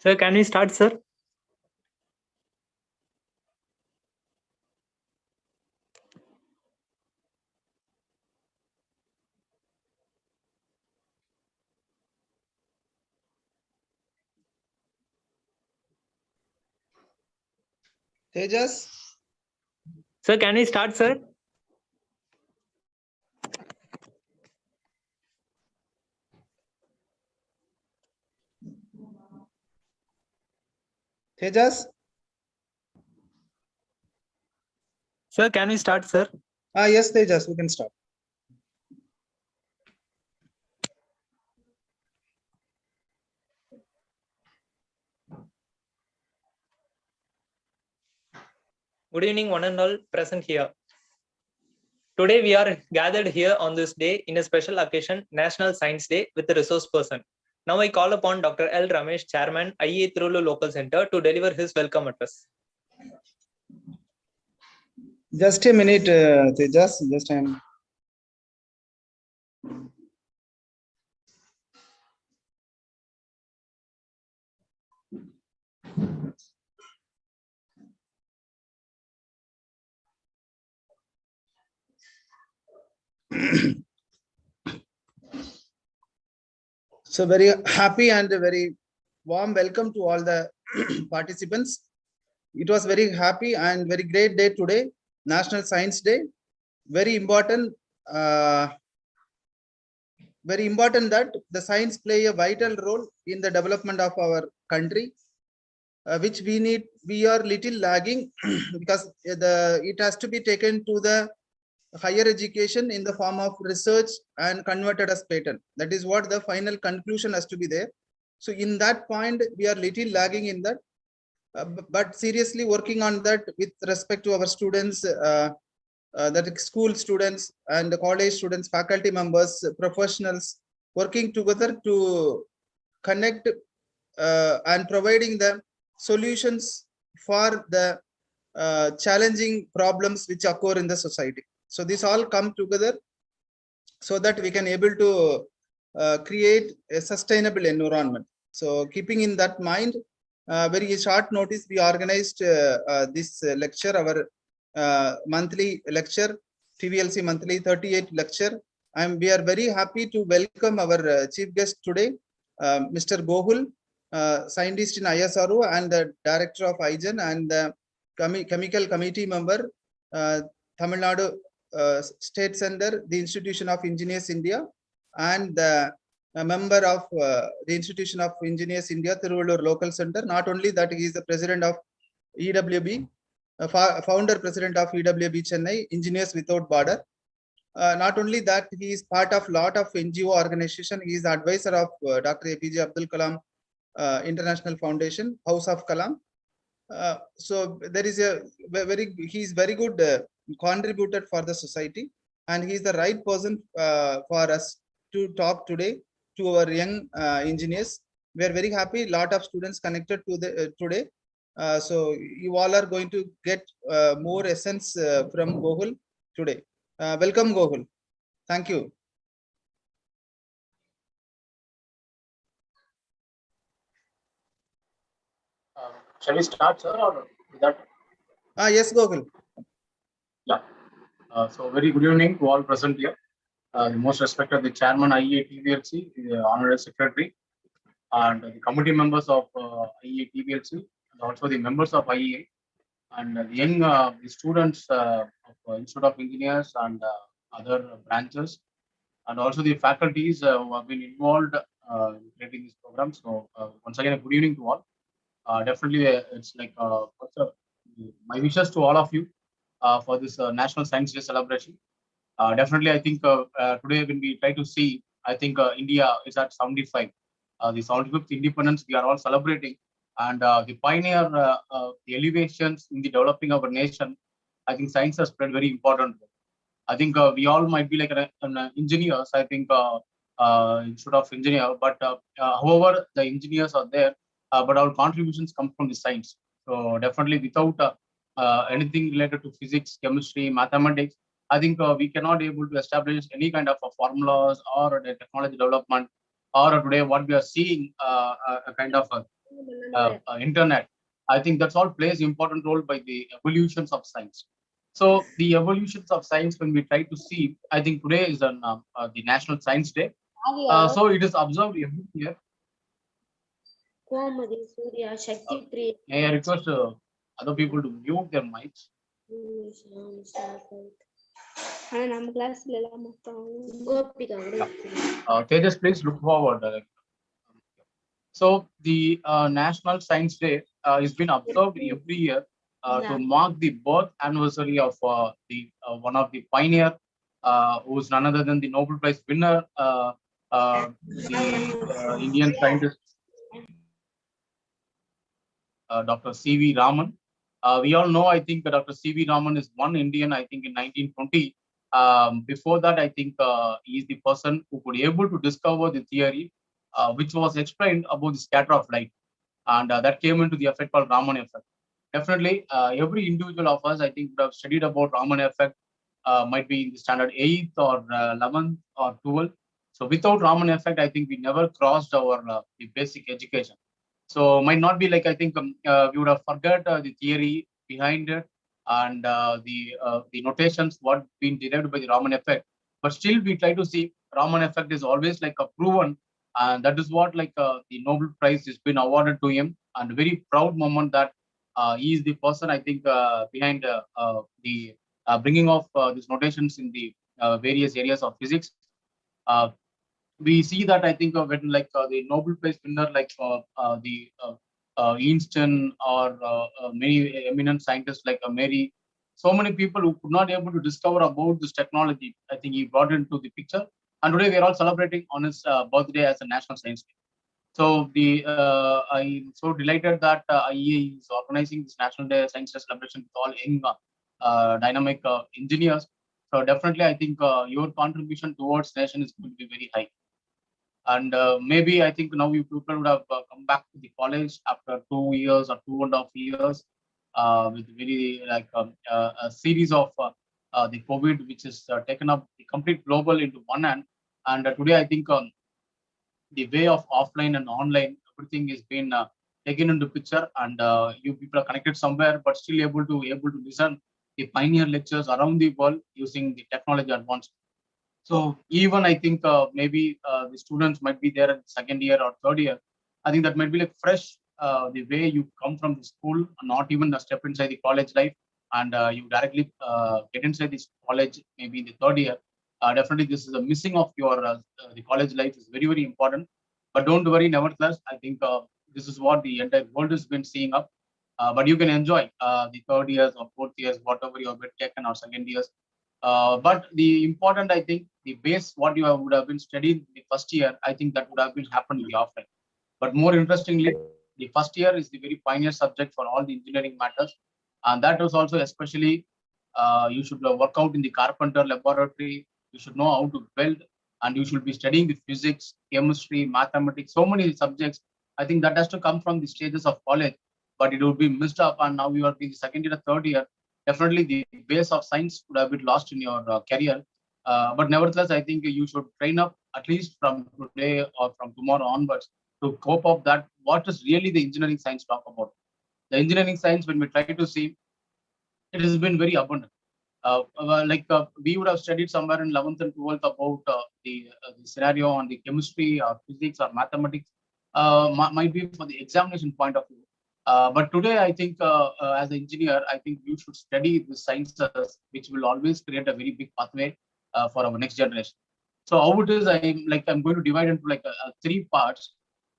Sir, can we start, sir? Tejas? Sir, can we start, sir? Tejas? Sir, can we start, sir? Yes, Tejas, we can start. Good evening, one and all present here. Today we are gathered here on this day in a special occasion, National Science Day, with a resource person. Now I call upon Dr. L. Ramesh, Chairman, IEI Tiruvallur Local Center, to deliver his welcome address. Just a minute, Tejas. Just I am. So very happy and very warm welcome to all the participants. It was very happy and very great day today, National Science Day. Very important that the science play a vital role in the development of our country, which we are little lagging because it has to be taken to the higher education in the form of research and converted as patent. That is what the final conclusion has to be there. So in that point, we are little lagging in that, but seriously working on that with respect to our students, that school students and the college students, faculty members, professionals, working together to connect and providing the solutions for the challenging problems which occur in the society. So this all come together so that we can able to create a sustainable environment. So keeping in that mind, very short notice, we organized this lecture, our monthly lecture, TVLC monthly 38 lecture. We are very happy to welcome our chief guest today, Mr. Gokuld, scientist in ISRO and the director of IGEN and the chemical committee member, Tamil Nadu State Center, the Institution of Engineers India, and the member of the Institution of Engineers India, Tiruvallur Local Center. Not only that, he is the president of EWB, founder president of EWB Chennai, Engineers Without Border. Not only that, he is part of lot of NGO organization. He is the advisor of Dr. APJ Abdul Kalam International Foundation, House of Kalam. So there is he is very good contributed for the society, and he is the right person for us to talk today to our young engineers. We are very happy. Lot of students connected to the today. So you all are going to get more essence from Gokuld today. Welcome, Gokuld. Thank you. Shall we start, sir, or is that? Yes, Gokuld. Yeah. So very good evening to all present here. The most respected the chairman IEI TVLC, the honorary secretary, and the committee members of IEI TVLC, and also the members of IEI, and the young the students of Institute of Engineers and other branches, and also the faculties who have been involved in creating this program. So once again, a good evening to all. Definitely, it's like my wishes to all of you for this National Science Day celebration. Definitely, I think today when we try to see, I think India is at 75. The 75th independence we are all celebrating, and the pioneer, the elevations in the developing of our nation. I think science has played very important role. I think we all might be like an engineers. I think instead of engineer, but however the engineers are there, but our contributions come from the science. So definitely without anything related to physics, chemistry, mathematics, I think we cannot able to establish any kind of formulas or the technology development, or today what we are seeing a kind of internet. I think that's all plays important role by the evolutions of science. So the evolutions of science, when we try to see, I think today is on the National Science Day. So it is observed every year. May I request other people to mute their mics? Tejas, please look forward. So the National Science Day is been observed every year to mark the birth anniversary of the one of the pioneer, who is none other than the Nobel Prize winner, the Indian scientist Dr. C.V. Raman. We all know, I think, Dr. C.V. Raman is one Indian, I think, in 1920. Before that, I think he is the person who could able to discover the theory, which was explained about the scatter of light. And that came into the effect called Raman effect. Definitely, every individual of us, I think, would have studied about Raman effect, might be in the standard 8th or 11th or 12th. So without Raman effect, I think we never crossed our the basic education. So might not be like, I think we would have forgot the theory behind it and the notations what been derived by the Raman effect. But still, we try to see Raman effect is always like a proven, and that is what like the Nobel Prize has been awarded to him, and a very proud moment that he is the person, I think, behind the bringing of these notations in the various areas of physics. Uh, we see that, I think, when like the Nobel Prize winner like the Einstein or many eminent scientists like Mary, so many people who could not able to discover about this technology, I think he brought into the picture. And today we are all celebrating on his birthday as a National Science Day. So the I'm so delighted that IEI is organizing this National Day Science Day celebration with all young dynamic engineers. So definitely, I think your contribution towards nation is going to be very high. And maybe I think now you people would have come back to the college after 2 years or 2.5 years with very like a series of the COVID, which is taken up the complete global into one hand. And today I think the way of offline and online, everything is been taken into picture, and you people are connected somewhere, but still able to listen the pioneer lectures around the world using the technology advanced. So even I think maybe the students might be there at second year or third year. I think that might be like fresh the way you come from the school, not even a step inside the college life, and you directly get inside this college maybe in the third year. Definitely, this is a missing of your the college life is very very important. But don't worry, nevertheless, I think this is what the entire world has been seeing up. But you can enjoy the third years or fourth years, whatever you have been taken, or second years. But the important, I think, the base what you would have been studied the first year, I think that would have been happened in the offline. But more interestingly, the first year is the very pioneer subject for all the engineering matters, and that was also especially you should work out in the carpenter laboratory. You should know how to build, and you should be studying the physics, chemistry, mathematics, so many subjects. I think that has to come from the stages of college, but it would be missed up. And now you are in the second year, third year. Definitely, the base of science would have been lost in your career. But nevertheless, I think you should train up at least from today or from tomorrow onwards to cope up that what is really the engineering science talk about. The engineering science, when we try to see, it has been very abundant. We would have studied somewhere in 11th and 12th about the scenario on the chemistry or physics or mathematics, might be for the examination point of view. But today, I think as an engineer, I think you should study the sciences, which will always create a very big pathway for our next generation. So how it is, I'm going to divide into like three parts.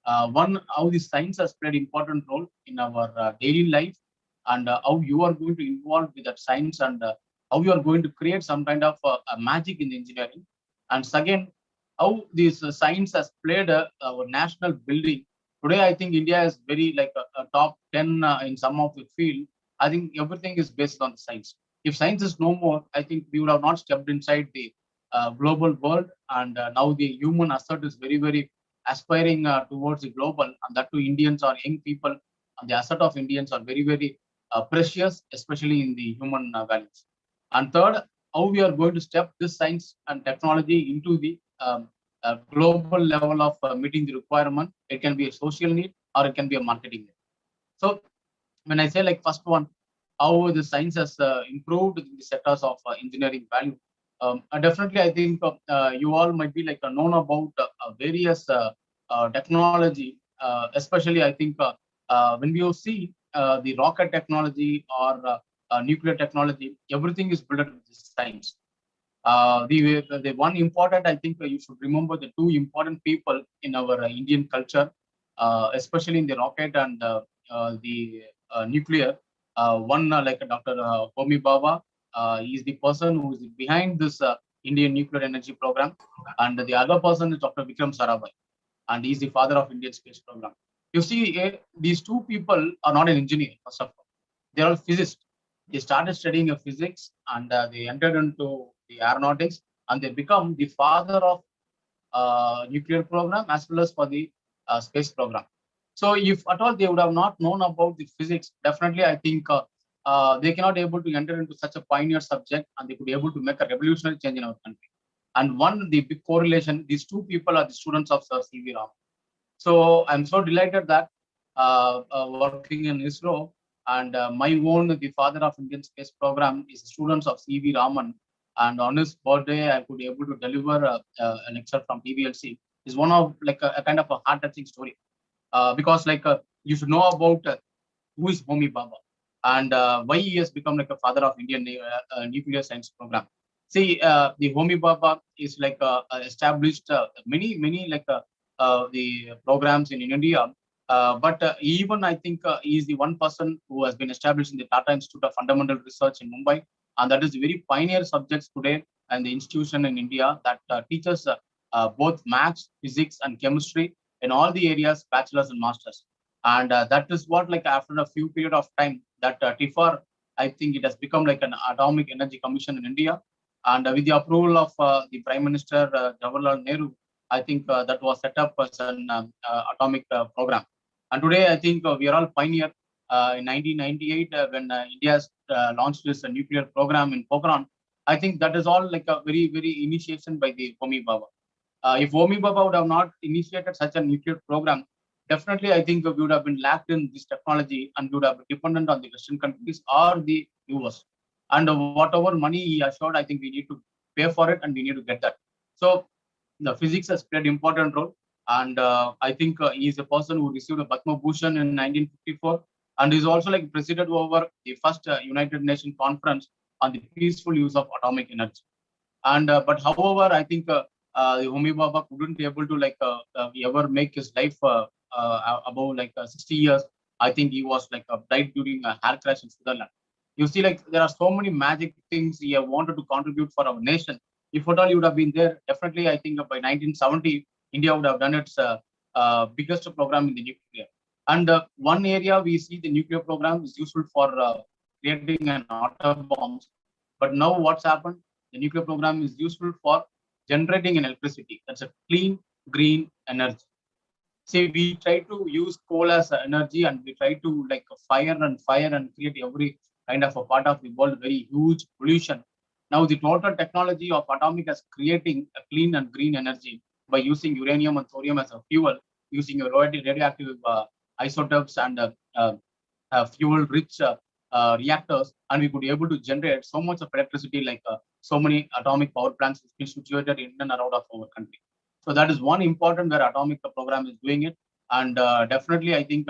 One, how the science has played important role in our daily life, and how you are going to involve with that science, and how you are going to create some kind of a magic in engineering. And second, how this science has played our national building. Today, I think India is very like a top 10 in some of the field. I think everything is based on science. If science is no more, I think we would have not stepped inside the global world. And now the human asset is very, very aspiring towards the global, and that to Indians or young people. And the asset of Indians are very, very precious, especially in the human values. And third, how we are going to step this science and technology into the global level of meeting the requirement. It can be a social need, or it can be a marketing. So when I say like first one, how the science has improved in the sectors of engineering value. Definitely, I think you all might be like known about various technology, especially I think when you see the rocket technology or nuclear technology, everything is built with science. The one important, I think you should remember the two important people in our Indian culture, especially in the rocket and the nuclear. One like Dr. Homi Baba, he is the person who is behind this Indian nuclear energy program, and the other person is Dr. Vikram Sarabhai, and he is the father of Indian space program. You see, these two people are not an engineer, first of all. They are all physicists. They started studying physics and they entered into the aeronautics, and they become the father of nuclear program as well as for the space program. So if at all they would have not known about the physics, definitely I think they cannot able to enter into such a pioneer subject, and they could be able to make a revolutionary change in our country. And one, the big correlation, these two people are the students of Sir C.V. Raman. So I'm so delighted that working in ISRO, and my own, the father of Indian space program, is students of C.V. Raman. And on his birthday, I could able to deliver a lecture from TVLC. Is one of like a kind of a heart-touching story, because like you should know about who is Homi Baba and why he has become like a father of Indian nuclear science program. See, the Homi Baba is like established many like the programs in India. But even I think he is the one person who has been established in the Tata Institute of Fundamental Research in Mumbai, and that is very pioneer subjects today, and the institution in India that teaches both maths, physics, and chemistry in all the areas, bachelors and masters. And that is what, like after a few period of time, that TIFR, I think it has become like an atomic energy commission in India, and with the approval of the Prime Minister Jawaharlal Nehru, I think that was set up as an atomic program. And today, I think we are all pioneer. In 1998, when India launched this nuclear program in Pokhran, I think that is all like a very initiation by the Homi Baba. If Homi Baba would have not initiated such a nuclear program, definitely I think we would have been lacked in this technology, and we would have been dependent on the Western countries or the US. And whatever money he assured, I think we need to pay for it, and we need to get that. So the physics has played important role, and I think he is a person who received a Padma Bhushan in 1954, and is also like presided over the first United Nations conference on the peaceful use of atomic energy. And but however, I think Homi Baba couldn't be able to like ever make his life above like 60 years. I think he was like died during a air crash in Switzerland. You see, like there are so many magic things he have wanted to contribute for our nation. If at all he would have been there, definitely I think by 1970 India would have done its biggest program in the nuclear. And one area we see the nuclear program is useful for creating an atom bombs. But now what's happened? The nuclear program is useful for generating an electricity. That's a clean, green energy. See, we try to use coal as energy, and we try to like fire and create every kind of a part of the world, very huge pollution. Now, the total technology of atomic is creating a clean and green energy by using uranium and thorium as a fuel, using a radioactive isotopes and fuel-rich reactors, and we could be able to generate so much of electricity, like so many atomic power plants has been situated in and around of our country. So that is one important where atomic program is doing it, and definitely I think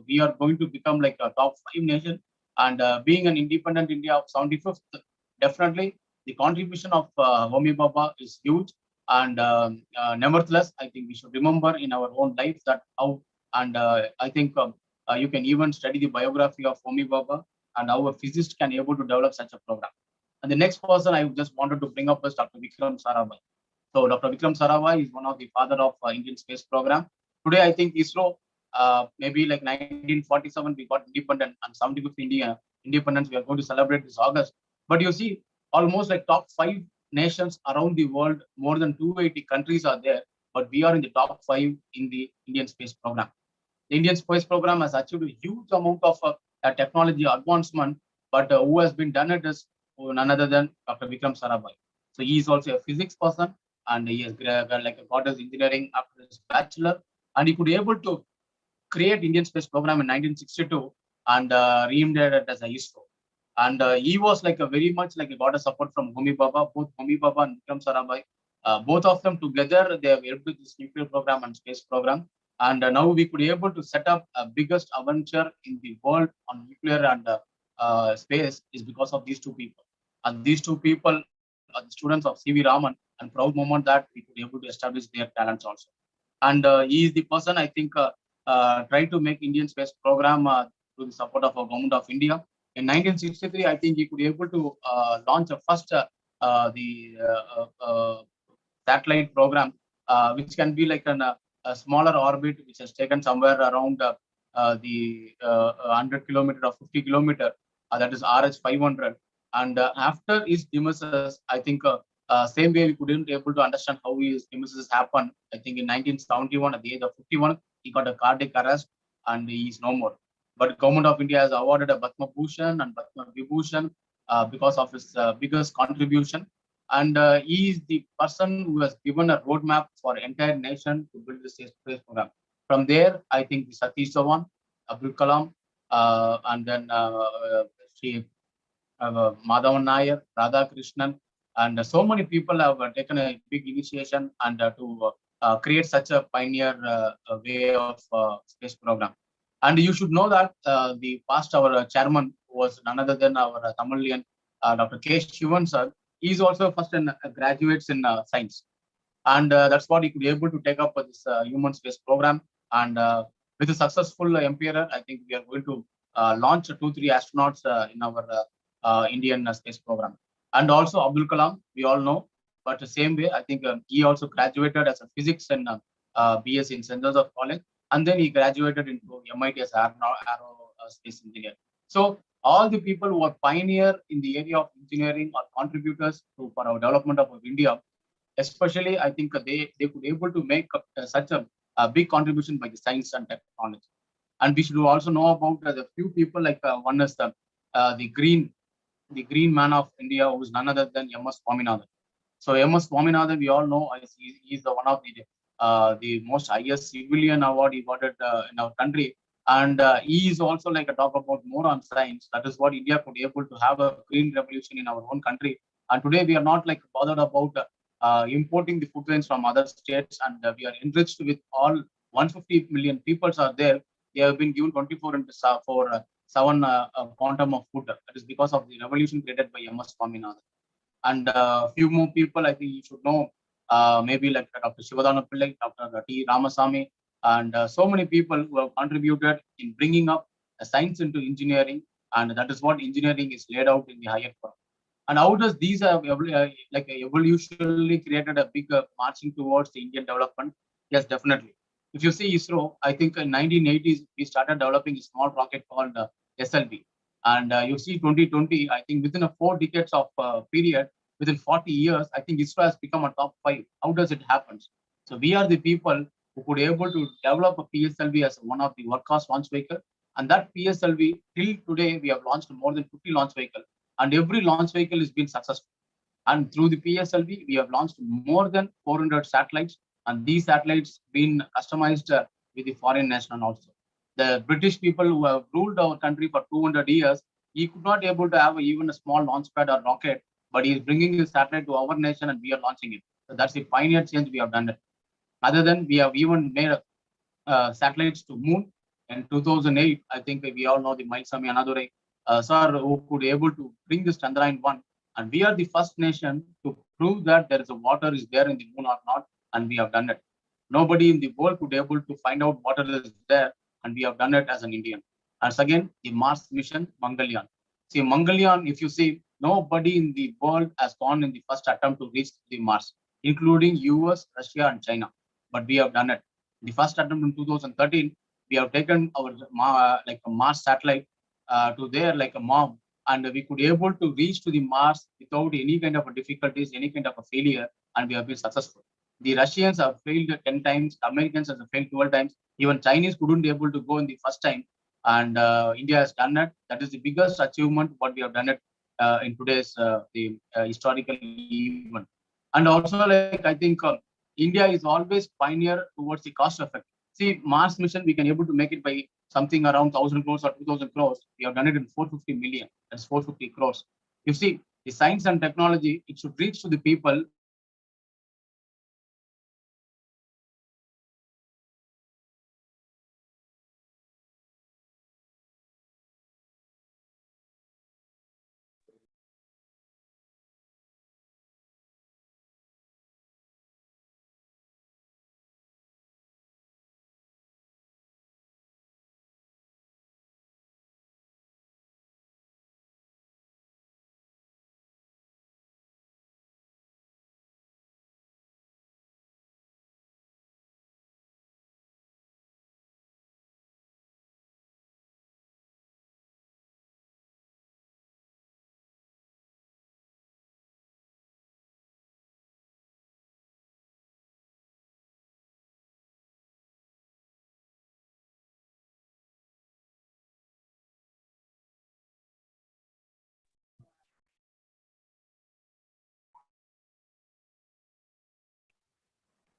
we are going to become like a top 5 nation, and being an independent India of 75th, definitely the contribution of Homi Baba is huge, and nevertheless, I think we should remember in our own life that how, and I think you can even study the biography of Homi Baba and how a physicist can able to develop such a program. And the next person I just wanted to bring up is Dr. Vikram Sarabhai. So Dr. Vikram Sarabhai is one of the father of Indian space program. Today, I think ISRO, maybe like 1947, we got independent, and 75th India independence we are going to celebrate this August. But you see, almost like top 5 nations around the world, more than 280 countries are there, but we are in the top 5 in the Indian space program. The Indian space program has achieved a huge amount of technology advancement, but who has been done it is none other than Dr. Vikram Sarabhai. So he is also a physics person, and he has like got his engineering after his bachelor, and he could be able to create Indian space program in 1962 and renamed it as a ISRO. And he was like a very much like a got a support from Homi Baba, both Homi Baba and Vikram Sarabhai. Both of them together, they have helped with this nuclear program and space program. And now we could be able to set up a biggest adventure in the world on nuclear and space is because of these two people. And these two people are the students of C.V. Raman, and proud moment that we could be able to establish their talents also. And he is the person I think tried to make Indian space program through the support of our government of India. In 1963, I think he could be able to launch a first the satellite program, which can be like a smaller orbit, which has taken somewhere around the 100 kilometer or 50 kilometer, that is RH500. And after his demise, I think same way we couldn't able to understand how his demise happened. I think in 1971, at the age of 51, he got a cardiac arrest and he is no more. But government of India has awarded a Padma Bhushan and Padma Vibhushan because of his biggest contribution. And he is the person who has given a roadmap for entire nation to build the space program. From there, I think the Satish Dhawan, Abdul Kalam, and then Sri Madhavan Nair, Radha Krishnan, and so many people have taken a big initiation and to create such a pioneer way of space program. And you should know that the past our chairman was none other than our Tamilian Dr. K. Shivan sir. He is also first in graduates in science, and that's what he could be able to take up this human space program. And with a successful MPRR, I think we are going to launch 2-3 astronauts in our Indian space program. And also Abdul Kalam, we all know, but the same way, I think he also graduated as a physics and BS in St. Joseph College, and then he graduated into MIT as Aerospace Engineer. So all the people who are pioneer in the area of engineering or contributors for our development of India, especially I think they could able to make such a big contribution by the science and technology. And we should also know about the few people like one is the green man of India, who is none other than M.S. Swaminathan. So M.S. Swaminathan, we all know, is the one of the most highest civilian award he got in our country. And he is also like a talk about more on science. That is what India could be able to have a green revolution in our own country. And today we are not like bothered about importing the food grains from other states, and we are enriched with all 150 million peoples are there. They have been given 24 into 7 quantum of food. That is because of the revolution created by M.S. Swaminathan. And few more people I think you should know, maybe like Dr. Shivadana Pillai, Dr. T. Ramasamy, and so many people who have contributed in bringing up science into engineering, and that is what engineering is laid out in the higher form. And how does these like evolutionally created a big marching towards the Indian development? Yes, definitely. If you see ISRO, I think in 1980s we started developing a small rocket called SLV. And you see 2020, I think within a 4 decades of period, within 40 years, I think ISRO has become a top 5. How does it happen? So we are the people who could able to develop a PSLV as one of the workhorse launch vehicle. And that PSLV, till today, we have launched more than 50 launch vehicles. And every launch vehicle has been successful. And through the PSLV, we have launched more than 400 satellites. And these satellites been customized with the foreign national also. The British people who have ruled our country for 200 years, he could not able to have even a small launch pad or rocket, but he is bringing his satellite to our nation and we are launching it. So that's the pioneer change we have done it. Other than we have even made satellites to moon in 2008. I think we all know the Mailsamy Anadure sir, who could able to bring this Chandrayaan-1. And we are the first nation to prove that there is a water is there in the moon or not, and we have done it. Nobody in the world could able to find out water is there, and we have done it as an Indian. And again, the Mars mission, Mangalyaan. See, Mangalyaan, if you see, nobody in the world has gone in the first attempt to reach the Mars, including US, Russia, and China. But we have done it. The first attempt in 2013, we have taken our like a Mars satellite to there like a mom, and we could able to reach to the Mars without any kind of difficulties, any kind of a failure, and we have been successful. The Russians have failed 10 times, Americans have failed 12 times, even Chinese couldn't be able to go in the first time, and India has done it. That is the biggest achievement what we have done it in today's the historical event. And also, like I think India is always pioneer towards the cost effect. See, Mars mission, we can able to make it by something around 1,000 crores or 2,000 crores. We have done it in 450 million. That's 450 crores. You see, the science and technology, it should reach to the people.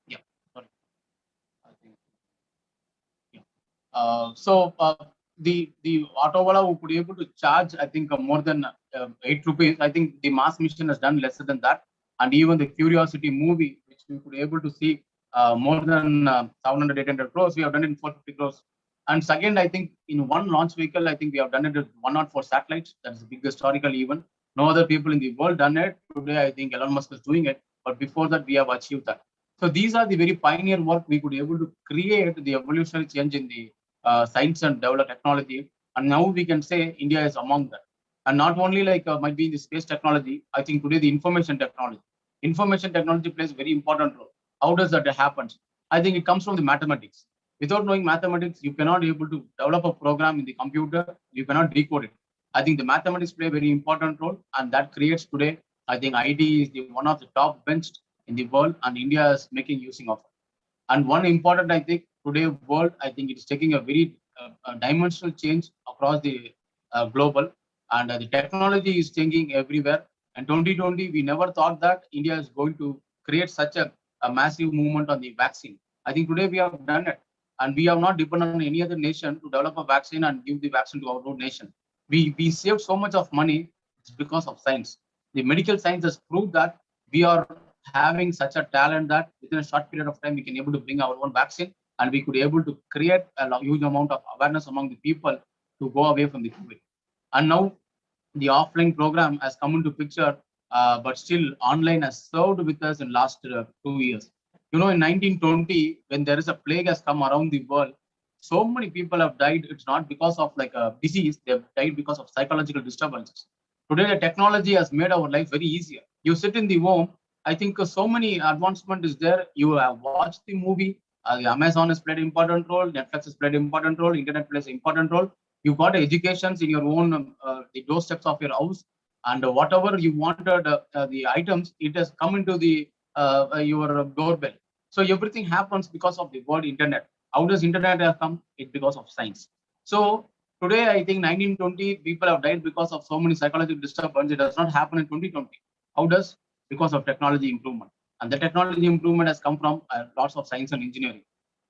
Yeah, sorry. I think, yeah. The Autovala who could able to charge, I think, more than 8 rupees. I think the Mass mission has done lesser than that, and even the Curiosity movie, which we could able to see more than 700, 800 crores, we have done it in 450 crores. And second, I think in one launch vehicle, I think we have done it with 104 satellites. That's the biggest historical event. No other people in the world done it. Today, I think Elon Musk is doing it, but before that, we have achieved that. So these are the very pioneer work we could able to create the evolutionary change in the science and develop technology. And now we can say India is among that. And not only like might be in the space technology, I think today the information technology. Information technology plays a very important role. How does that happen? I think it comes from the mathematics. Without knowing mathematics, you cannot able to develop a program in the computer. You cannot decode it. I think the mathematics play a very important role, and that creates today. I think IT is the one of the top bench in the world, and India is making using of it. And one important, I think, today world, I think it is taking a very dimensional change across the global, and the technology is changing everywhere. And 2020, we never thought that India is going to create such a massive movement on the vaccine. I think today we have done it, and we have not depended on any other nation to develop a vaccine and give the vaccine to our own nation. We saved so much of money. It's because of science. The medical science has proved that we are having such a talent that within a short period of time we can able to bring our own vaccine, and we could able to create a huge amount of awareness among the people to go away from the COVID. And now the offline program has come into picture, but still online has served with us in last 2 years. You know, in 1920, when there is a plague has come around the world, so many people have died. It's not because of like a disease; they've died because of psychological disturbances. Today, the technology has made our life very easier. You sit in the home. I think so many advancement is there. You have watched the movie. Amazon has played an important role. Netflix has played an important role. Internet plays an important role. You got educations in your own the doorsteps of your house, and whatever you wanted the items, it has come into the your doorbell. So everything happens because of the word internet. How does internet have come? It because of science. So today, I think 1920 people have died because of so many psychological disturbance. It does not happen in 2020. How does? Because of technology improvement. And the technology improvement has come from lots of science and engineering.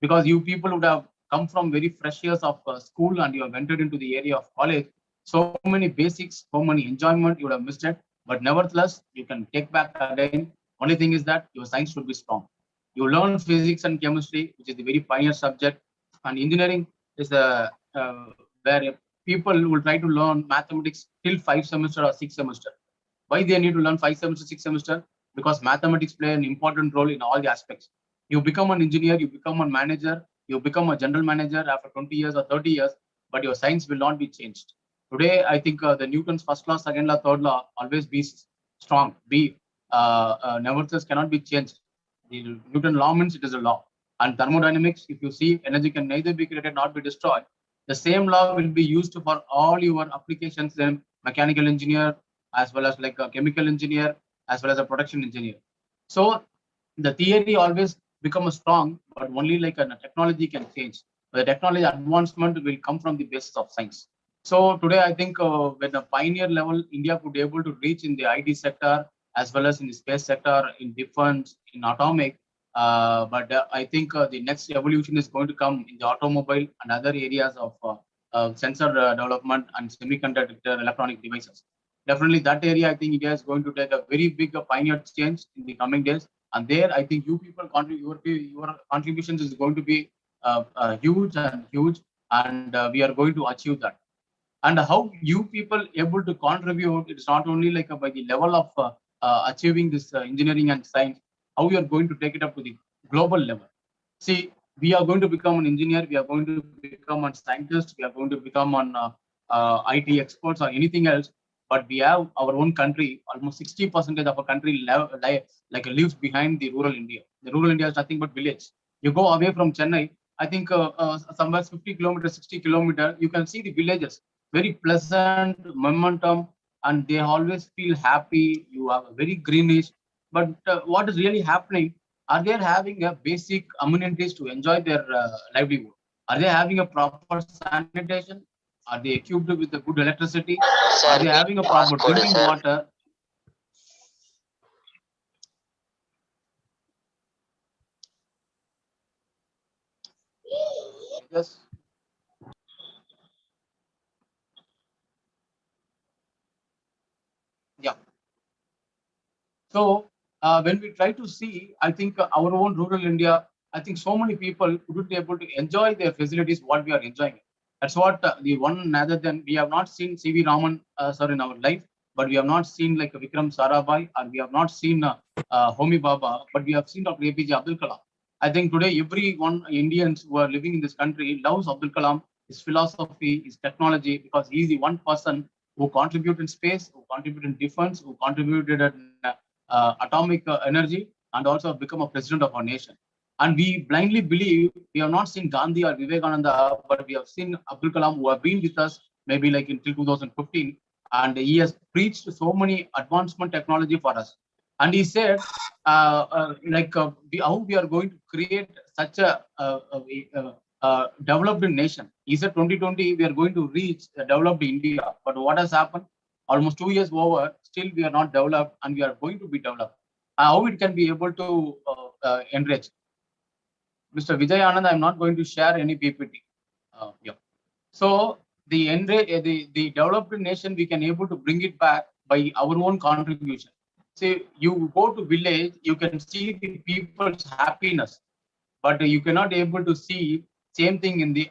Because you people would have come from very fresh years of school, and you have entered into the area of college. So many basics, so many enjoyment, you would have missed it. But nevertheless, you can take back again. Only thing is that your science should be strong. You learn physics and chemistry, which is the very pioneer subject, and engineering is the where people will try to learn mathematics till 5 semester or 6 semester. Why they need to learn 5 semester, 6 semester? Because mathematics play an important role in all the aspects. You become an engineer, you become a manager, you become a general manager after 20 years or 30 years, but your science will not be changed. Today, I think the Newton's first law, second law, third law always be strong, be nevertheless cannot be changed. The Newton law means it is a law. And thermodynamics, if you see, energy can neither be created nor be destroyed. The same law will be used for all your applications in mechanical engineer, as well as like a chemical engineer, as well as a production engineer. So the theory always becomes strong, but only like a technology can change. The technology advancement will come from the basis of science. So today, I think when the pioneer level, India could be able to reach in the IT sector, as well as in the space sector, in defense, in atomic. But I think the next evolution is going to come in the automobile and other areas of sensor development and semiconductor electronic devices. Definitely that area, I think India is going to take a very big pioneer change in the coming days. And there, I think you people contribute, your contributions is going to be huge and huge, and we are going to achieve that. And how you people able to contribute, it's not only like by the level of achieving this engineering and science, how you are going to take it up to the global level. See, we are going to become an engineer, we are going to become a scientist, we are going to become an IT experts or anything else, but we have our own country. Almost 60% of our country lives behind the rural India. The rural India is nothing but village. You go away from Chennai, I think somewhere 50 kilometers, 60 kilometers, you can see the villages, very pleasant momentum, and they always feel happy. You have a very greenish. But what is really happening? Are they having a basic amenities to enjoy their livelihood? Are they having a proper sanitation? Are they equipped with a good electricity? Are they having a proper drinking water? Yes. Yeah. So when we try to see, I think our own rural India, I think so many people wouldn't be able to enjoy their facilities what we are enjoying. That's what the one other than we have not seen C.V. Raman sir in our life, but we have not seen like Vikram Sarabhai, or we have not seen Homi Baba, but we have seen Dr. APJ Abdul Kalam. I think today everyone Indians who are living in this country loves Abdul Kalam, his philosophy, his technology, because he is the one person who contributed in space, who contributed in defense, who contributed in atomic energy, and also become a president of our nation. And we blindly believe we have not seen Gandhi or Vivekananda, but we have seen Abdul Kalam, who have been with us maybe like until 2015, and he has preached so many advancement technology for us. And he said, how we are going to create such a developed nation. He said 2020 we are going to reach a developed India. But what has happened? Almost 2 years over, still we are not developed, and we are going to be developed. How it can be able to enrich? Mr. Vijay Anand, I'm not going to share any PPT. Yeah. So the developed nation, we can able to bring it back by our own contribution. See, you go to village, you can see the people's happiness, but you cannot able to see same thing in the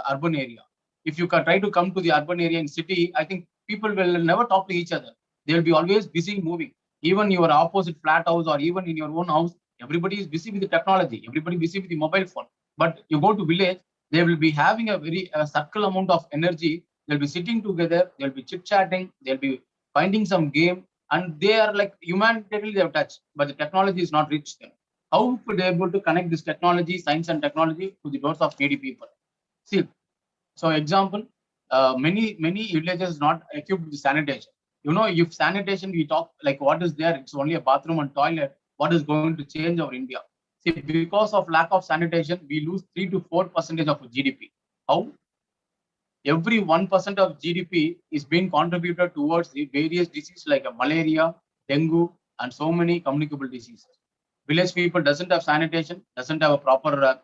urban area. If you can try to come to the urban area in city, I think people will never talk to each other. They will be always busy moving. Even your opposite flat house or even in your own house, everybody is busy with the technology. Everybody busy with the mobile phone. But you go to village, they will be having a very circle amount of energy. They'll be sitting together. They'll be chit chatting. They'll be finding some game, and they are like humanitarian. They have touched, but the technology is not reached them. How could they able to connect this technology, science and technology, to the doors of needy people? See, so example, many villages not equipped with sanitation. You know, if sanitation, we talk like what is there, it's only a bathroom and toilet. What is going to change our India? See, because of lack of sanitation, we lose 3 to 4% of GDP. How? Every 1% of GDP is being contributed towards the various diseases like malaria, dengue, and so many communicable diseases. Village people doesn't have sanitation, doesn't have a proper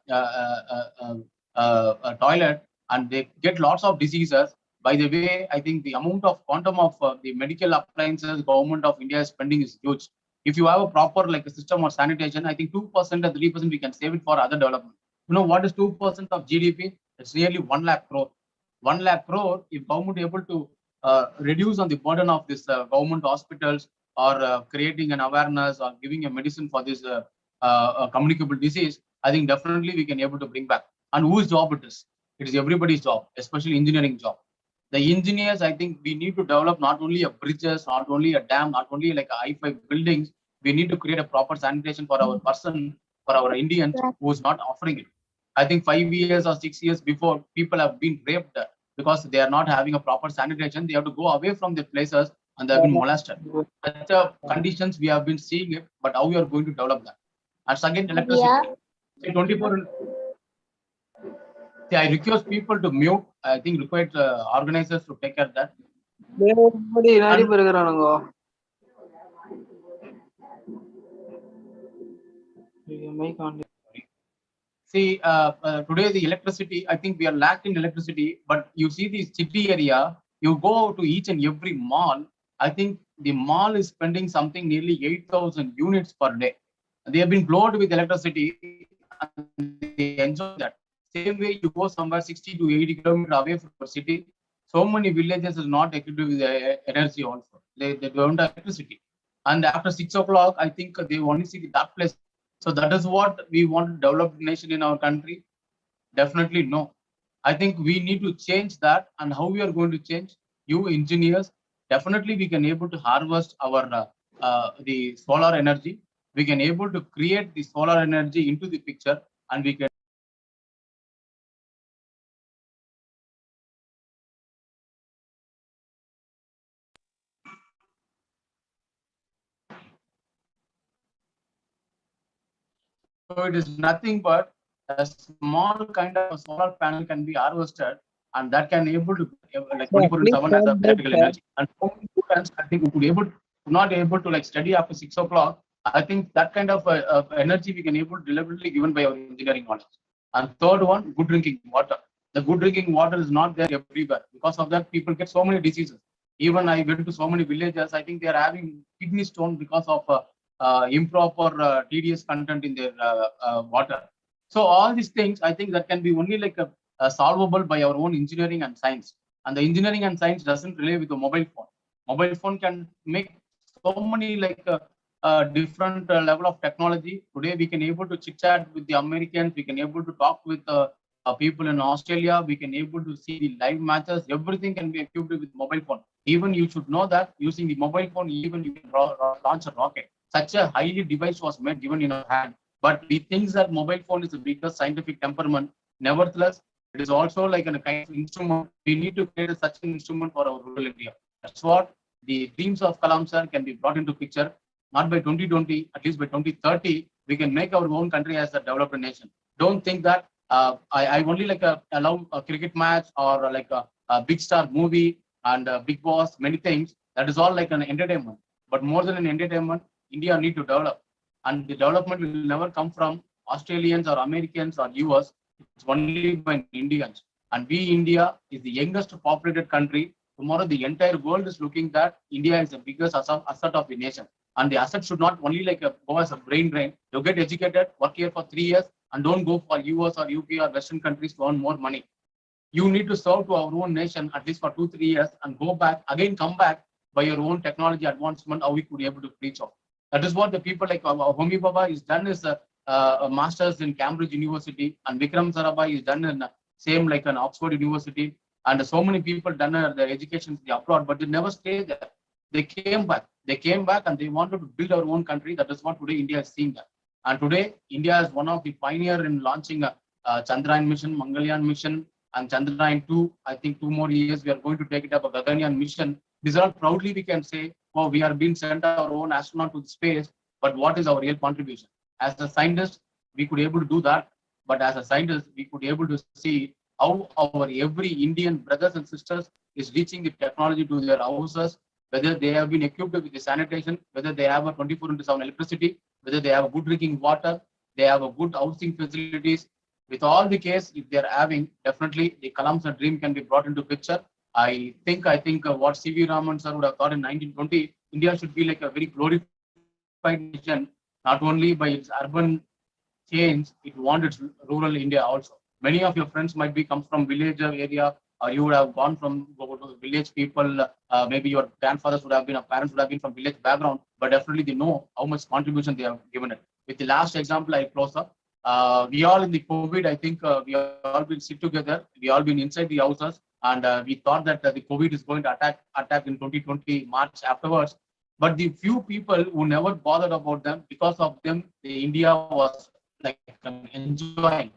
toilet, and they get lots of diseases. By the way, I think the amount of quantum of the medical appliances government of India is spending is huge. If you have a proper like a system of sanitation, I think 2% or 3% we can save it for other development. You know what is 2% of GDP? It's nearly 1 lakh crore. 1 lakh crore, if government able to reduce on the burden of this government hospitals, or creating an awareness or giving a medicine for this communicable disease, I think definitely we can able to bring back. And whose job it is? It is everybody's job, especially engineering job. The engineers, I think we need to develop not only a bridges, not only a dam, not only like a high-fi buildings. We need to create a proper sanitation for our person, for our Indians who is not offering it. I think 5 years or 6 years before, people have been raped because they are not having a proper sanitation. They have to go away from their places and they have been molested. That's the conditions we have been seeing it, but how we are going to develop that? And second, electricity. See, 24. See, I request people to mute. I think required organizers to take care of that. And, See, today the electricity, I think we are lacked in electricity, but you see the city area, you go to each and every mall, I think the mall is spending something nearly 8,000 units per day. They have been glowed with electricity and they enjoy that. Same way you go somewhere 60 to 80 kilometers away from your city, so many villages is not equipped with energy also. They don't have electricity. And after 6 o'clock, I think they only see the dark places. So that is what we want to develop nation in our country. Definitely no. I think we need to change that. And how we are going to change? You engineers, definitely we can able to harvest our the solar energy. We can able to create the solar energy into the picture, and we can. So it is nothing but a small kind of a solar panel can be harvested, and that can able to like 24/7 as a electrical energy. And for students, I think we could able not able to like study after 6 o'clock. I think that kind of energy we can able to deliberately given by our engineering knowledge. And third one, good drinking water. The good drinking water is not there everywhere. Because of that, people get so many diseases. Even I went to so many villages. I think they are having kidney stone because of improper TDS content in their water. So all these things, I think that can be only like a solvable by our own engineering and science. And the engineering and science doesn't relate with the mobile phone. Mobile phone can make so many like different level of technology. Today we can able to chit chat with the Americans. We can able to talk with people in Australia. We can able to see the live matches. Everything can be equipped with mobile phone. Even you should know that using the mobile phone, even you can launch a rocket. Such a highly device was made given in our hand. But we think that mobile phone is the biggest scientific temperament. Nevertheless, it is also like a kind of instrument. We need to create such an instrument for our rural India. That's what the dreams of Kalam sir can be brought into picture. Not by 2020, at least by 2030, we can make our own country as a developed nation. Don't think that I only like allow a cricket match or like a big star movie and Big Boss, many things. That is all like an entertainment. But more than an entertainment, India need to develop. And the development will never come from Australians or Americans or US. It's only by Indians. And we, India, is the youngest populated country. Tomorrow, the entire world is looking that India is the biggest asset of the nation. And the asset should not only like go as a brain drain. You get educated, work here for 3 years, and don't go for US or UK or Western countries to earn more money. You need to serve to our own nation at least for 2-3 years and go back again, come back by your own technology advancement. How we could be able to reach out. That is what the people like Homi Baba is done is a master's in Cambridge University, and Vikram Sarabhai is done in same like an Oxford University, and so many people done their education in the abroad, but they never stay there. They came back. They came back and they wanted to build our own country. That is what today India is seeing that. And today India is one of the pioneer in launching a Chandrayaan mission, Mangalyaan mission, and Chandrayaan 2. I think 2 more years we are going to take it up a Gaganyaan mission. These are proudly we can say, oh, we are being sent our own astronaut to space, but what is our real contribution? As a scientist, we could able to do that, but as a scientist, we could able to see how our every Indian brothers and sisters is reaching the technology to their houses, whether they have been equipped with the sanitation, whether they have a 24/7 electricity, whether they have a good drinking water, they have a good housing facilities. With all the case, if they are having, definitely the Kalam's dream can be brought into picture. I think what C.V. Raman sir would have thought in 1920, India should be like a very glorified nation, not only by its urban change, it wants its rural India also. Many of your friends might be comes from village area, or you would have gone from village people. Maybe your grandfathers would have been, or parents would have been from village background, but definitely they know how much contribution they have given it. With the last example, I close up. We all in the COVID, I think we all been sit together. We all been inside the houses, and we thought that the COVID is going to attack in 2020 March afterwards. But the few people who never bothered about them, because of them, the India was like enjoying.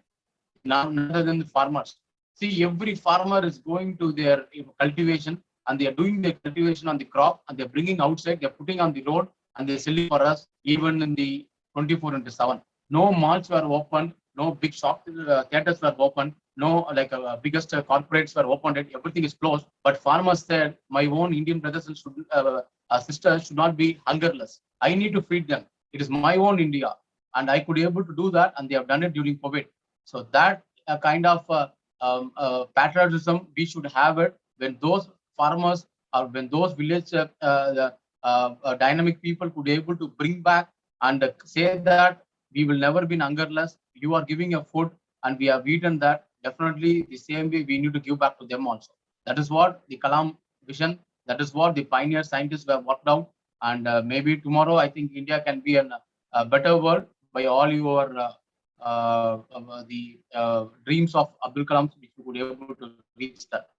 None other than the farmers. See, every farmer is going to their cultivation, and they are doing their cultivation on the crop, and they're bringing outside, they're putting on the road, and they're selling for us even in the 24/7. No malls were opened, no big shop theaters were opened, no like biggest corporates were opened. Everything is closed. But farmers said, my own Indian brothers and sisters should not be hungerless. I need to feed them. It is my own India. and I could able to do that, and they have done it during COVID. So that kind of patriotism we should have it when those farmers or when those village dynamic people could able to bring back and say that we will never be hungerless. You are giving a food and we have eaten that. Definitely the same way we need to give back to them also. That is what the Kalam vision, that is what the pioneer scientists have worked out. And maybe tomorrow, I think India can be a better world by all your dreams of Abdul Kalam, which you could able to reach that.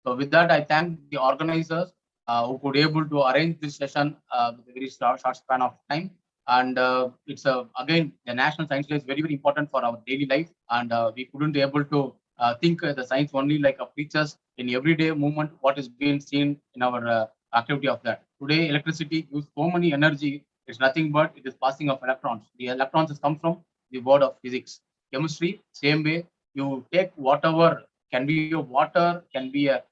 So with that, I thank the organizers who could able to arrange this session with a very short span of time. And it's again, the National Science Day is very, very important for our daily life. And we couldn't be able to think the science only like a features in everyday movement, what is being seen in our activity of that. Today, electricity gives so many energy. It's nothing but it is passing of electrons. The electrons has come from the word of physics. Chemistry, same way. You take whatever, can be a water, can be a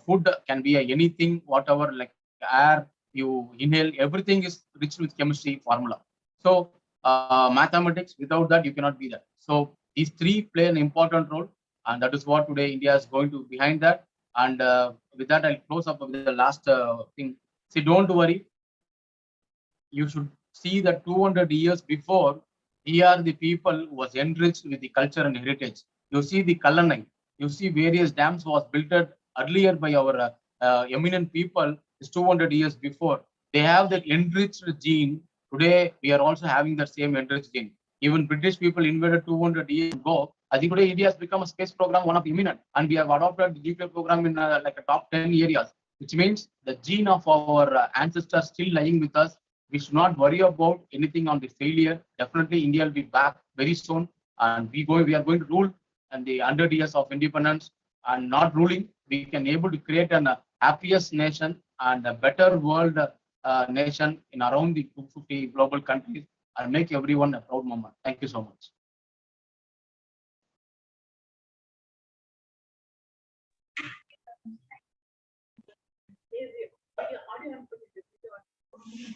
food, can be a anything, whatever, like air you inhale, everything is rich with chemistry formula. So mathematics, without that you cannot be that. So these three play an important role, and that is what today India is going to behind that. And with that, I'll close up with the last thing. See, don't worry. You should see that 200 years before, here the people was enriched with the culture and heritage. You see the Kallanai, you see various dams was built earlier by our eminent people. Is 200 years before. They have that enriched gene. Today we are also having that same enriched gene. Even British people invaded 200 years ago. I think today India has become a space program, one of the eminent, and we have adopted the nuclear program in like a top 10 areas, which means the gene of our ancestors still lying with us. We should not worry about anything on the failure. Definitely, India will be back very soon, and we are going to rule. And the 100 years of independence and not ruling, we can able to create an happiest nation and a better world nation in around the 250 global countries and make everyone a proud moment. Thank you so much.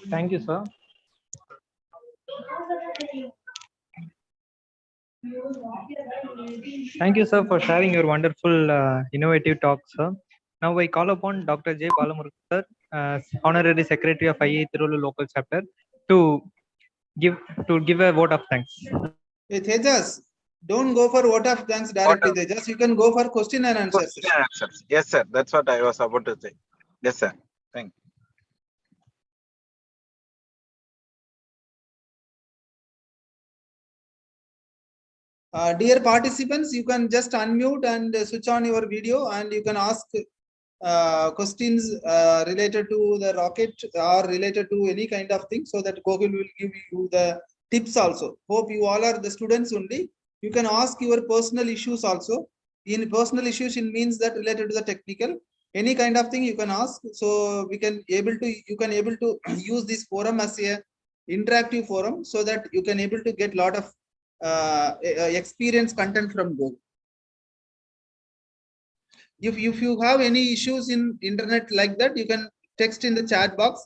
Thank you, sir. Thank you, sir, for sharing your wonderful, innovative talk, sir. Now I call upon Dr.J. Balamurugan, sir, Honorary Secretary of IEI Tirulu Local Chapter, to give a vote of thanks. Hey, Tejas, don't go for vote of thanks directly, Tejas. You can go for question and answer session. Yes, sir. That's what I was about to say. Yes, sir. Thank you. Dear participants, you can just unmute and switch on your video, and you can ask questions related to the rocket or related to any kind of thing, so that Gokuld will give you the tips also. Hope you all are the students only. You can ask your personal issues also. In personal issues, it means that related to the technical, any kind of thing you can ask. So you can able to use this forum as a interactive forum, so that you can able to get lot of experience content from Gokuld. If you have any issues in internet like that, you can text in the chat box.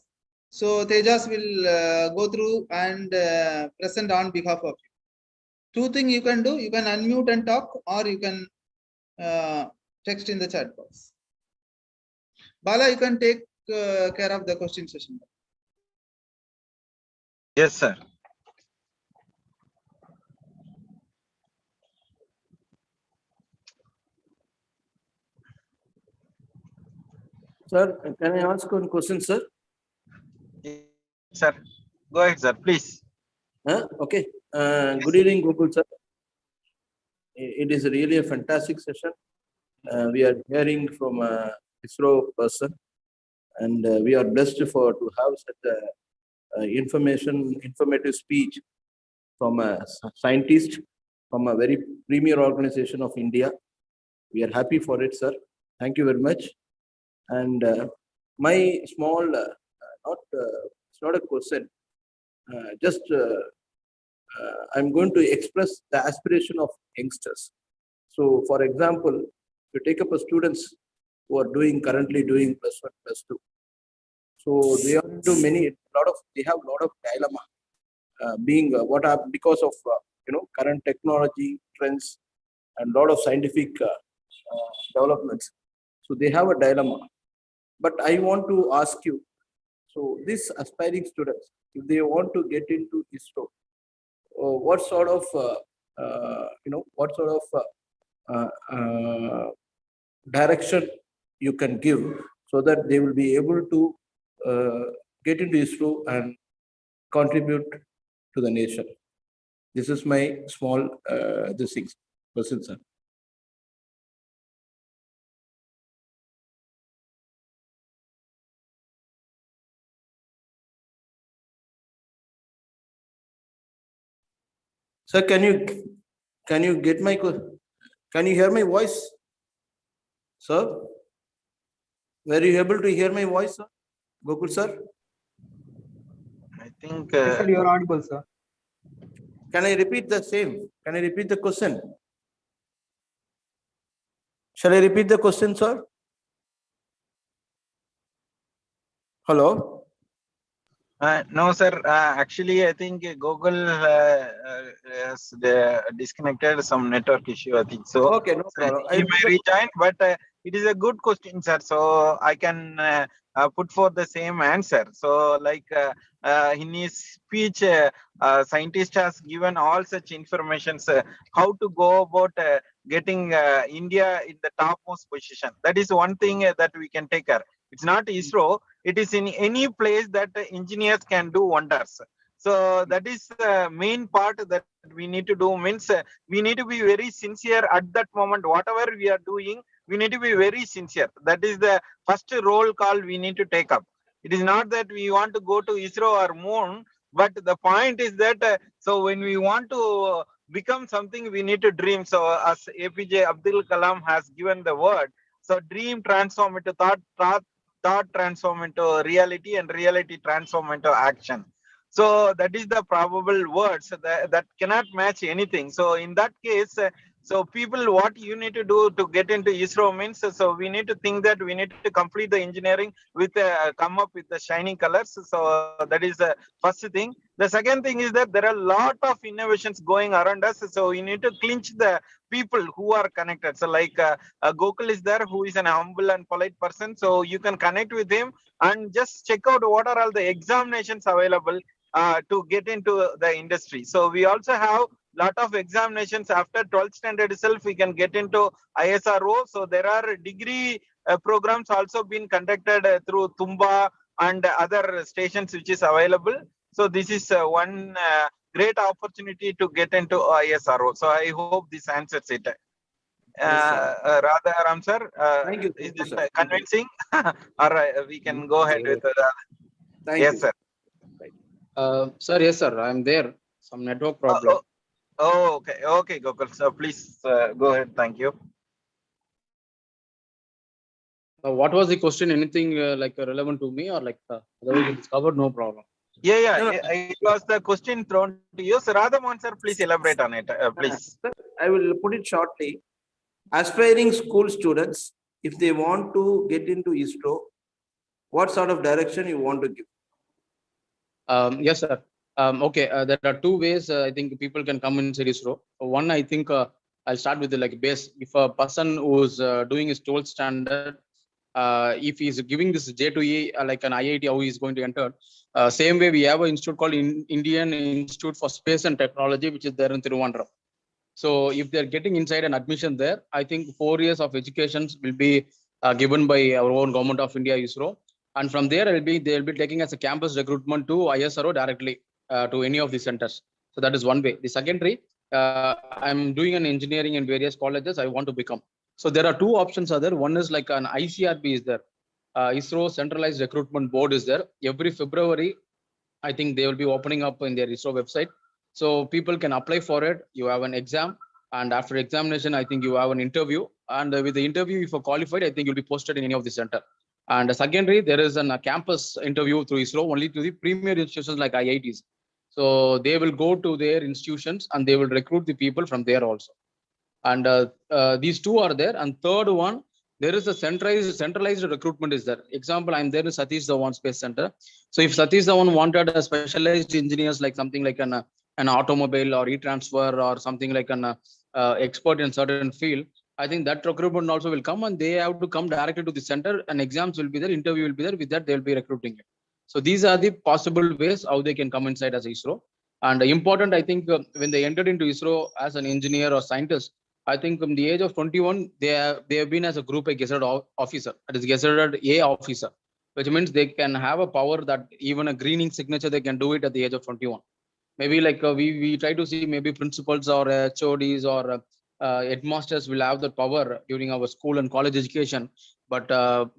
So Tejas will go through and present on behalf of you. Two things you can do: you can unmute and talk, or you can text in the chat box. Bala, you can take care of the question session. Yes, sir. Sir, can I ask one question, sir? Sir, go ahead, sir, please. Okay. Good evening, Gokuld, sir. It is really a fantastic session. We are hearing from a ISRO person, and we are blessed to have such a informative speech from a scientist from a very premier organization of India. We are happy for it, sir. Thank you very much. And my small, it's not a question, just I'm going to express the aspiration of youngsters. So, for example, you take up a students who are currently doing +1, +2. So they are into they have a lot of dilemma. because of current technology trends and a lot of scientific developments. So they have a dilemma. But I want to ask you, so these aspiring students, if they want to get into ISRO, what sort of direction you can give so that they will be able to get into ISRO and contribute to the nation. This is my small question, sir. Sir, can you get my can you hear my voice, sir? Were you able to hear my voice, sir? Gokul sir? I think. Yes, sir, you are audible, sir. Can I repeat the same? Can I repeat the question? Shall I repeat the question, sir? Hello? No, sir. Actually, I think Google has disconnected some network issue. I think so. Okay, no problem. He may rejoin, but it is a good question, sir. So I can put forth the same answer. So, like in his speech, scientist has given all such information, how to go about getting India in the topmost position. That is one thing that we can take care. It's not ISRO. It is in any place that engineers can do wonders. So that is the main part that we need to do. Means we need to be very sincere at that moment. Whatever we are doing, we need to be very sincere. That is the first roll call we need to take up. It is not that we want to go to ISRO or moon, but the point is that so when we want to become something, we need to dream. So as APJ Abdul Kalam has given the word, so dream transform into thought transform into reality, and reality transform into action. So that is the probable words that cannot match anything. So in that case, so people, what you need to do to get into ISRO means, so we need to think that we need to complete the engineering with come up with the shining colors. So that is the first thing. The second thing is that there are a lot of innovations going around us. So we need to clinch the people who are connected. So like Gokul is there, who is an humble and polite person. So you can connect with him and just check out what are all the examinations available to get into the industry. So we also have lot of examinations after 12th standard itself. We can get into ISRO. So there are degree programs also been conducted through Tumba and other stations which is available. So this is one great opportunity to get into ISRO. So I hope this answers it. Radha Ram sir, Thank you. is Thank you, this sir. convincing? All right, we can go ahead with Thank yes, you. sir. Sir, yes, sir, I am there. Some network problem. Okay, okay, Gokul. So please go ahead. Thank you. What was the question? Anything like relevant to me, or like otherwise it is covered? No problem. Yeah, No, it was the question thrown to you. So Radha Mohan sir, please elaborate on it, please. Sir, I will put it shortly. Aspiring school students, if they want to get into ISRO, what sort of direction you want to give? Yes, sir. Okay, there are two ways I think people can come inside ISRO. One, I think I'll start with the like base. If a person who's doing his 12th standard, if he's giving this J2E like an IIT, how he's going to enter. Same way, we have an institute called Indian Institute for Space and Technology, which is there in Thiruvananthapuram. So if they're getting inside an admission there, I think 4 years of education will be given by our own government of India, ISRO. And from there, they'll be taking as a campus recruitment to ISRO directly to any of the centers. So that is one way. The secondary, I'm doing an engineering in various colleges. I want to become. So there are two options are there. One is like an ICRB is there. ISRO Centralized Recruitment Board is there. Every February, I think they will be opening up in their ISRO website. So people can apply for it. You have an exam. And after examination, I think you have an interview. And with the interview, if you're qualified, I think you'll be posted in any of the center. And secondary, there is a campus interview through ISRO only to the premier institutions like IITs. So they will go to their institutions and they will recruit the people from there also. And these two are there. And third one, there is a centralized recruitment is there. Example, I'm there in Satish Dhawan Space Center. So if Satish Dhawan wanted a specialized engineers like something like an automobile or e-transfer or something like an expert in certain field, I think that recruitment also will come, and they have to come directly to the center, and exams will be there, interview will be there. With that, they will be recruiting it. So these are the possible ways how they can come inside as ISRO. And important, I think, when they entered into ISRO as an engineer or scientist, I think from the age of 21, they have been as a group a gazetted officer, that is gazetted A officer, which means they can have a power that even a greening signature, they can do it at the age of 21. Maybe like we try to see maybe principals or HODs or headmasters will have that power during our school and college education, but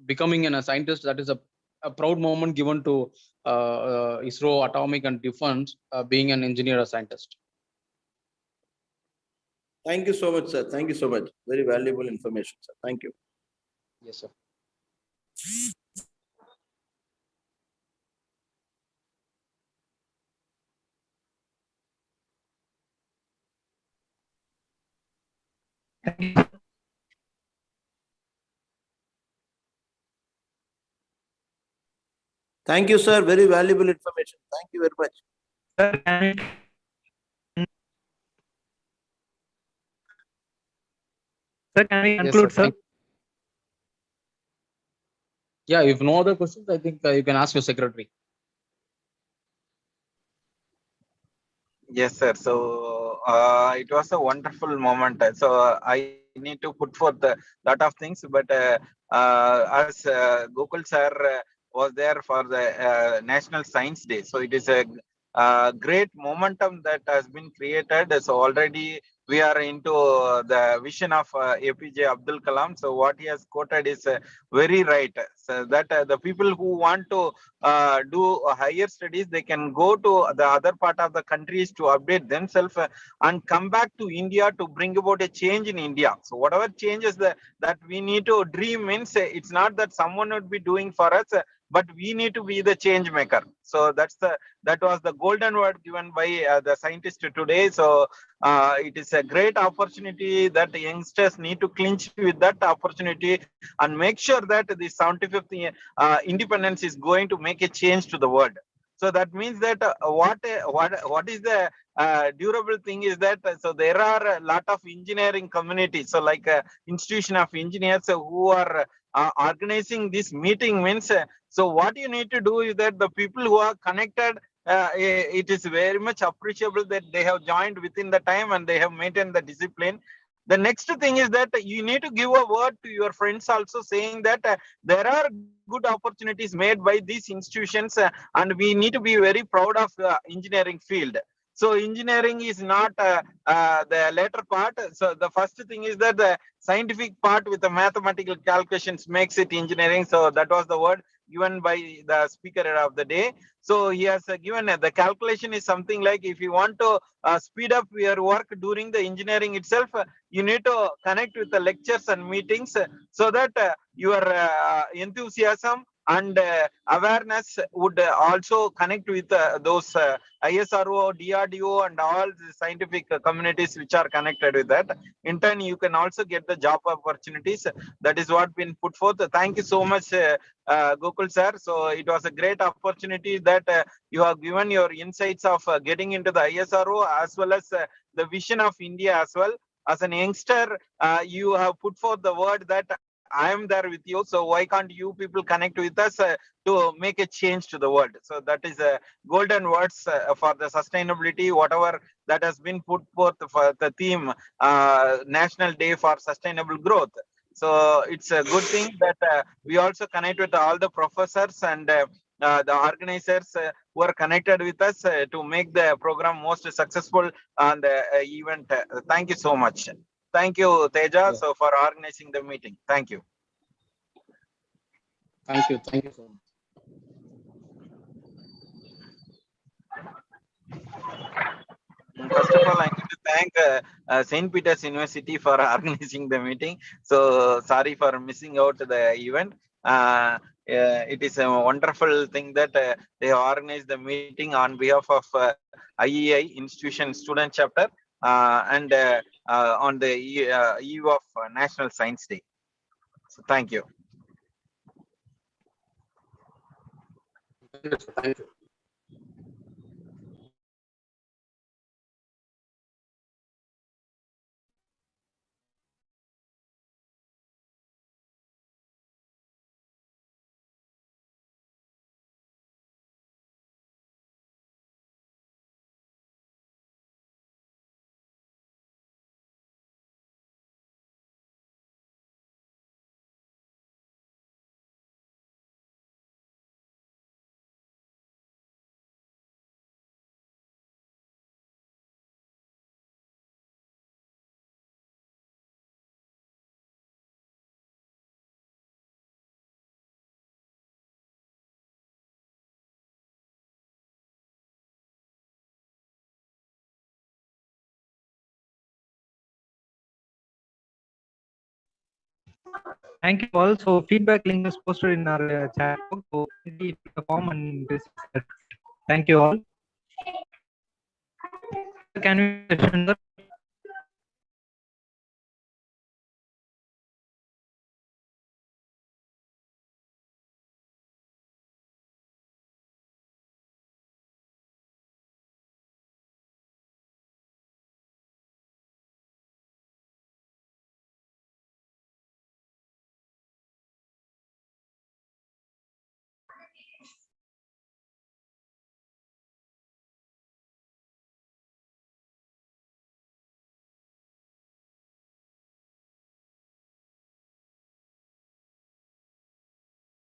becoming a scientist, that is a proud moment given to ISRO Atomic and Defense, being an engineer or scientist. Thank you so much, sir. Thank you so much. Very valuable information, sir. Thank you. Yes, sir. Thank you, sir. Very valuable information. Thank you very much. Sir, can we conclude, sir? Yeah, if no other questions, I think you can ask your secretary. Yes, sir. So it was a wonderful moment. So I need to put forth a lot of things, but as Gokuld sir was there for the National Science Day, so it is a great momentum that has been created. So already we are into the vision of APJ Abdul Kalam. So what he has quoted is very right. So that the people who want to do higher studies, they can go to the other part of the countries to update themselves and come back to India to bring about a change in India. So whatever changes that we need to dream means, it's not that someone would be doing for us, but we need to be the change maker. So that was the golden word given by the scientist today. So it is a great opportunity that the youngsters need to clinch with that opportunity and make sure that the 75th independence is going to make a change to the world. So that means that what is the durable thing is that so there are a lot of engineering communities. So like institution of engineers who are organizing this meeting means. So what you need to do is that the people who are connected, it is very much appreciable that they have joined within the time and they have maintained the discipline. The next thing is that you need to give a word to your friends also, saying that there are good opportunities made by these institutions and we need to be very proud of engineering field. So engineering is not the later part. So the first thing is that the scientific part with the mathematical calculations makes it engineering. So that was the word given by the speaker of the day. So he has given the calculation is something like if you want to speed up your work during the engineering itself, you need to connect with the lectures and meetings so that your enthusiasm and awareness would also connect with those ISRO, DRDO and all the scientific communities which are connected with that. In turn, you can also get the job opportunities. That is what been put forth. Thank you so much, Gokuld sir. So it was a great opportunity that you have given your insights of getting into the ISRO as well as the vision of India as well. As an youngster, you have put forth the word that I am there with you. So why can't you people connect with us to make a change to the world? So that is golden words for the sustainability, whatever that has been put forth for the theme National Day for Sustainable Growth. So it's a good thing that we also connect with all the professors and the organizers who are connected with us to make the program most successful on the event. Thank you so much. Thank you, Teja, so for organizing the meeting. Thank you. Thank you. Thank you so much. First of all, I need to thank St. Peter's University for organizing the meeting. So sorry for missing out the event. It is a wonderful thing that they organized the meeting on behalf of IEI Institution Student Chapter and on the eve of National Science Day. So thank you. Thank you. Thank you all. So feedback link is posted in our chat box. So kindly fill the form and receive that. Thank you all. Can we session, sir?